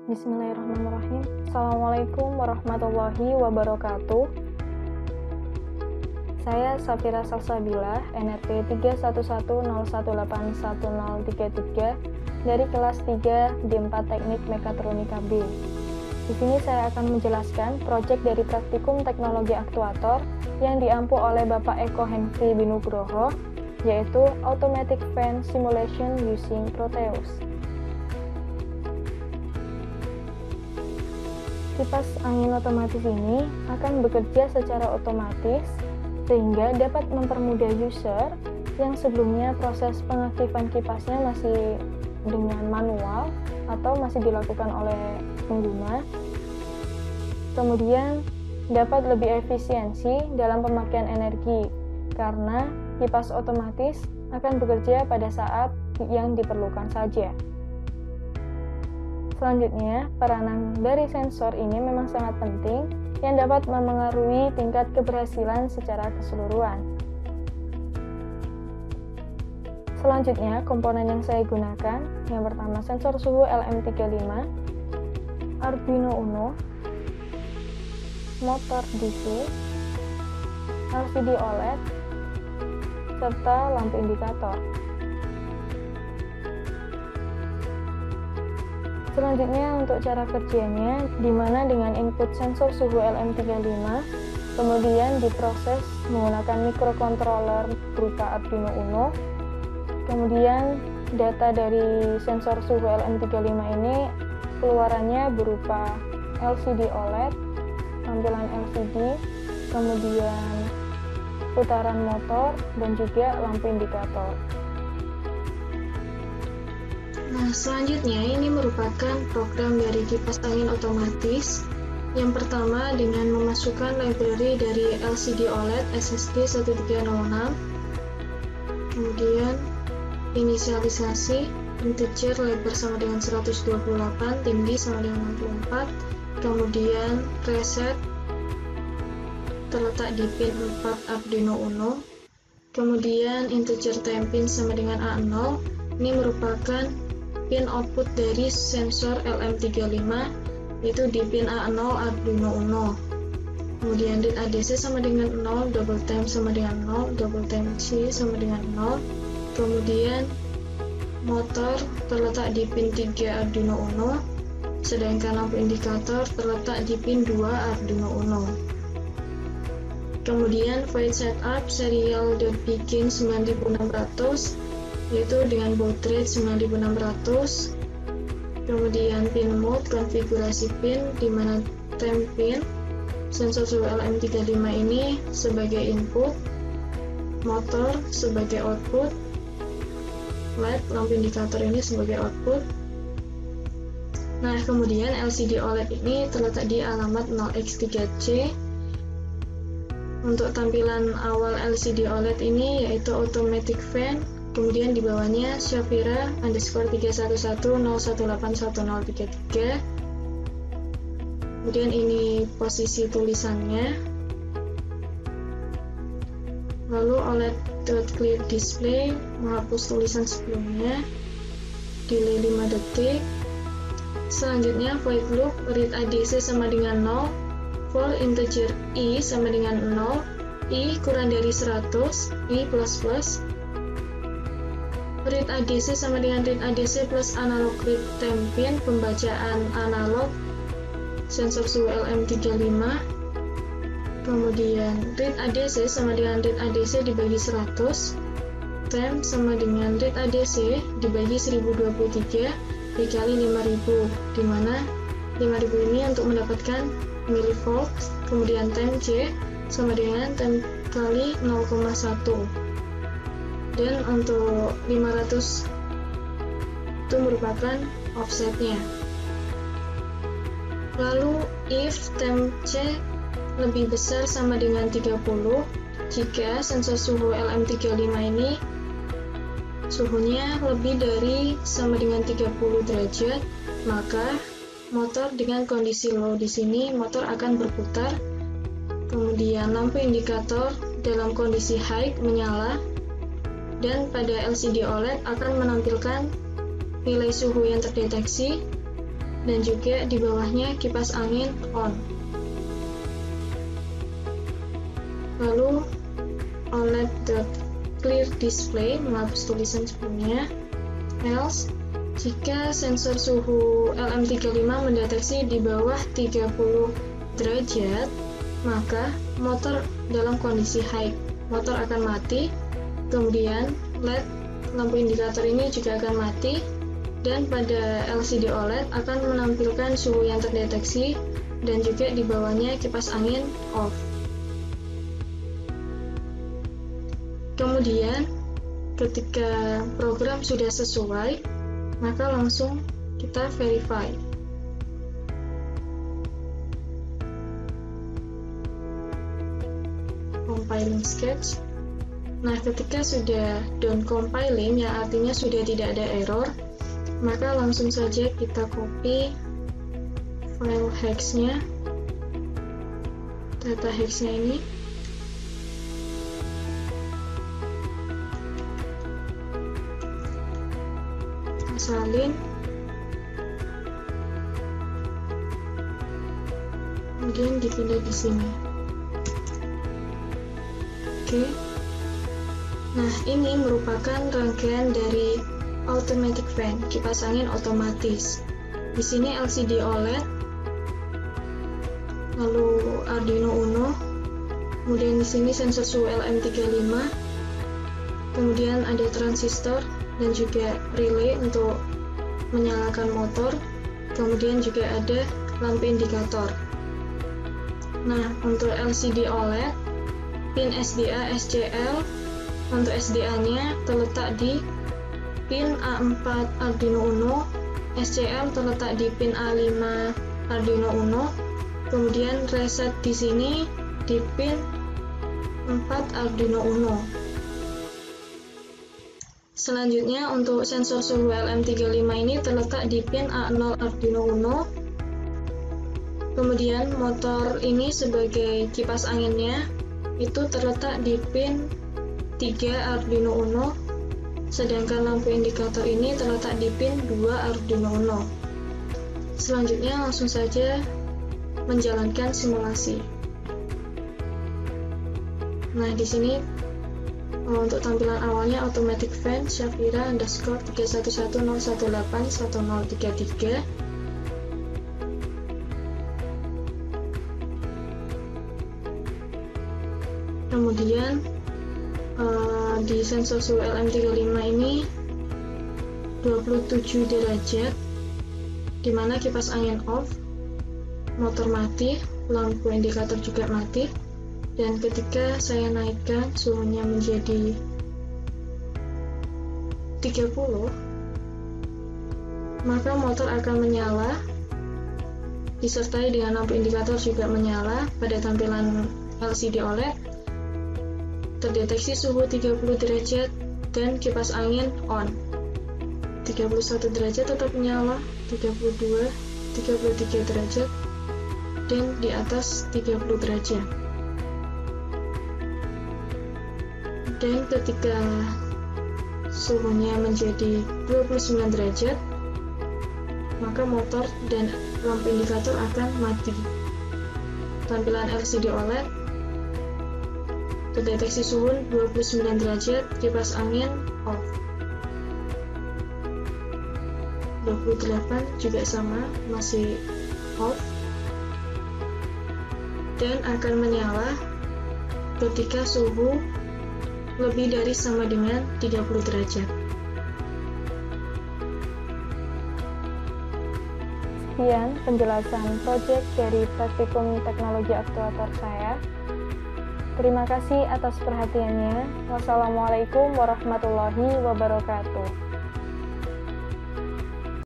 Bismillahirrahmanirrahim. Assalamualaikum warahmatullahi wabarakatuh. Saya Safira Salsabila, NRT 31101811033 dari kelas 3 D4 Teknik Mekatronika B. Di sini saya akan menjelaskan proyek dari Praktikum Teknologi Aktuator yang diampu oleh Bapak Eko Henry Binugroho, yaitu Automatic Fan Simulation Using Proteus. Kipas angin otomatis ini akan bekerja secara otomatis sehingga dapat mempermudah user yang sebelumnya proses pengaktifan kipasnya masih dengan manual atau masih dilakukan oleh pengguna. Kemudian dapat lebih efisiensi dalam pemakaian energi karena kipas otomatis akan bekerja pada saat yang diperlukan saja. Selanjutnya, peranan dari sensor ini memang sangat penting yang dapat memengaruhi tingkat keberhasilan secara keseluruhan. Selanjutnya, komponen yang saya gunakan, yang pertama sensor suhu LM35, Arduino Uno, motor DC, LCD OLED, serta lampu indikator. Selanjutnya untuk cara kerjanya, di mana dengan input sensor suhu LM35, kemudian diproses menggunakan microcontroller berupa Arduino Uno, kemudian data dari sensor suhu LM35 ini keluarannya berupa LCD OLED, tampilan LCD, kemudian putaran motor, dan juga lampu indikator. Nah, selanjutnya ini merupakan program dari kipas angin otomatis. Yang pertama dengan memasukkan library dari LCD OLED SSD 1306. Kemudian inisialisasi integer lebar sama dengan 128, tinggi sama dengan 64. Kemudian reset terletak di pin 4 Arduino Uno. Kemudian integer time pin sama dengan A0. Ini merupakan pin output dari sensor LM35, yaitu di pin A0 Arduino Uno. Kemudian read ADC sama dengan 0, double time sama dengan 0, double time C sama dengan 0. Kemudian motor terletak di pin 3 Arduino Uno, sedangkan lampu indikator terletak di pin 2 Arduino Uno. Kemudian void setup serial.begin 9600, yaitu dengan baud rate 9600. Kemudian pin mode, konfigurasi pin, di mana time pin sensor suhu LM35 ini sebagai input, motor sebagai output, LED lampu indikator ini sebagai output. Nah, kemudian LCD OLED ini terletak di alamat 0x3c. Untuk tampilan awal LCD OLED ini yaitu automatic fan. Kemudian di bawahnya Safira _31101181033. Kemudian ini posisi tulisannya. Lalu OLED.clear display menghapus tulisan sebelumnya. Delay 5 detik. Selanjutnya void loop, read ADC sama dengan 0, for integer I sama dengan 0, I kurang dari 100, I plus plus. Read ADC sama dengan read ADC plus analog read time pin, pembacaan analog sensor suhu LM35. Kemudian read ADC sama dengan read ADC dibagi 100, time sama dengan read ADC dibagi 1023 dikali 5000, dimana 5000 ini untuk mendapatkan millivolt. Kemudian time C sama dengan time kali 0,1. Dan untuk 500 itu merupakan offsetnya. Lalu if temp C lebih besar sama dengan 30, jika sensor suhu LM35 ini suhunya lebih dari sama dengan 30 derajat, maka motor dengan kondisi low di sini motor akan berputar. Kemudian lampu indikator dalam kondisi high menyala. Dan pada LCD OLED akan menampilkan nilai suhu yang terdeteksi dan juga di bawahnya kipas angin on. Lalu OLED.clear display menghapus tulisan sebelumnya. Else, jika sensor suhu LM35 mendeteksi di bawah 30 derajat, maka motor dalam kondisi high, motor akan mati, kemudian LED lampu indikator ini juga akan mati, dan pada LCD OLED akan menampilkan suhu yang terdeteksi dan juga di bawahnya kipas angin off. Kemudian ketika program sudah sesuai, maka langsung kita verify. Compiling sketch. Nah, ketika sudah done compiling, yang artinya sudah tidak ada error, maka langsung saja kita copy file hex-nya, data hex-nya ini. Salin, kemudian dipindah di sini. Oke. Nah, ini merupakan rangkaian dari automatic fan, kipas angin otomatis. Di sini LCD OLED, lalu Arduino Uno, kemudian di sini sensor suhu LM35, kemudian ada transistor dan juga relay untuk menyalakan motor, kemudian juga ada lampu indikator. Nah, untuk LCD OLED, pin SDA SCL, untuk SDA-nya terletak di pin A4 Arduino Uno, SCL terletak di pin A5 Arduino Uno, kemudian reset di sini di pin 4 Arduino Uno. Selanjutnya untuk sensor suhu LM35 ini terletak di pin A0 Arduino Uno. Kemudian motor ini sebagai kipas anginnya itu terletak di pin 3 Arduino Uno. Sedangkan lampu indikator ini terletak di pin 2 Arduino Uno. Selanjutnya langsung saja menjalankan simulasi. Nah, di sini untuk tampilan awalnya automatic fan Shafira underscore 3110181033. Kemudian di sensor suhu LM35 ini 27 derajat, dimana kipas angin off, motor mati, lampu indikator juga mati. Dan ketika saya naikkan suhunya menjadi 30, maka motor akan menyala, disertai dengan lampu indikator juga menyala. Pada tampilan LCD OLED, terdeteksi suhu 30 derajat dan kipas angin on. 31 derajat tetap menyala, 32, 33 derajat, dan di atas 30 derajat. Dan ketika suhunya menjadi 29 derajat, maka motor dan lampu indikator akan mati. Tampilan LCD OLED, terdeteksi suhu 29 derajat, kipas angin off. 28 juga sama, masih off, dan akan menyala ketika suhu lebih dari sama dengan 30 derajat. Sekian penjelasan proyek dari Praktikum Teknologi Aktuator saya. Terima kasih atas perhatiannya. Wassalamualaikum warahmatullahi wabarakatuh.